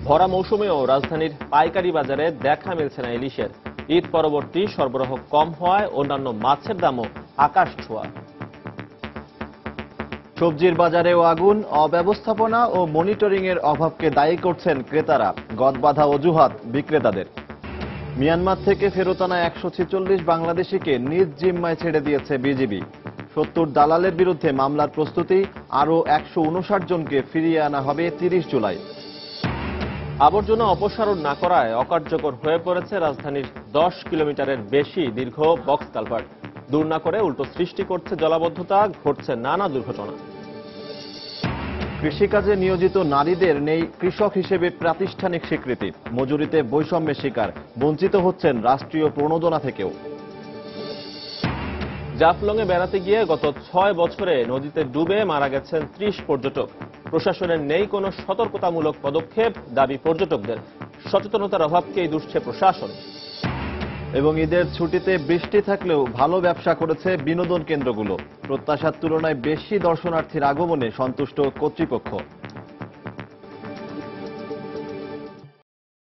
ভরা মৌসুমেও রাজধানীর পাইকারি বাজারে দেখা মিলছে না ইলিশের। ঈদ পরবর্তী সরবরাহ কম হওয়ায় অন্যান্য মাছের দামও আকাশ ছোঁয়া। সবজির বাজারেও আগুন, অব্যবস্থাপনা ও মনিটরিং এর অভাবকে দায়ী করছেন ক্রেতারা। গদবাঁধা অজুহাত বিক্রেতাদের। মিয়ানমার থেকে ফেরত আনা 146 বাংলাদেশিকে নিজ জিম্মায় ছেড়ে দিয়েছে বিজিবি। 70 দালালের বিরুদ্ধে মামলার প্রস্তুতি। আরও 159 জনকে ফিরিয়ে আনা হবে 30 জুলাই। আবর্জনা অপসারণ না করায় অকার্যকর হয়ে পড়েছে রাজধানীর 10 কিলোমিটারের বেশি দীর্ঘ বক্স কালভার্ট। দূর না করে উল্টো সৃষ্টি করছে জলাবদ্ধতা, ঘটছে নানা দুর্ঘটনা। কৃষিকাজে নিয়োজিত নারীদের নেই কৃষক হিসেবে প্রাতিষ্ঠানিক স্বীকৃতি। মজুরিতে বৈষম্যের শিকার, বঞ্চিত হচ্ছেন রাষ্ট্রীয় প্রণোদনা থেকেও। জাফলংয়ে বেড়াতে গিয়ে গত 6 বছরে নদীতে ডুবে মারা গেছেন 30 পর্যটক। প্রশাসনের নেই কোনো সতর্কতামূলক পদক্ষেপ, দাবি পর্যটকদের। সচেতনতার অভাবকেই দুষছে প্রশাসন। এবং ঈদের ছুটিতে বৃষ্টি থাকলেও ভালো ব্যবসা করেছে বিনোদন কেন্দ্রগুলো। প্রত্যাশার তুলনায় বেশি দর্শনার্থীর আগমনে সন্তুষ্ট কর্তৃপক্ষ।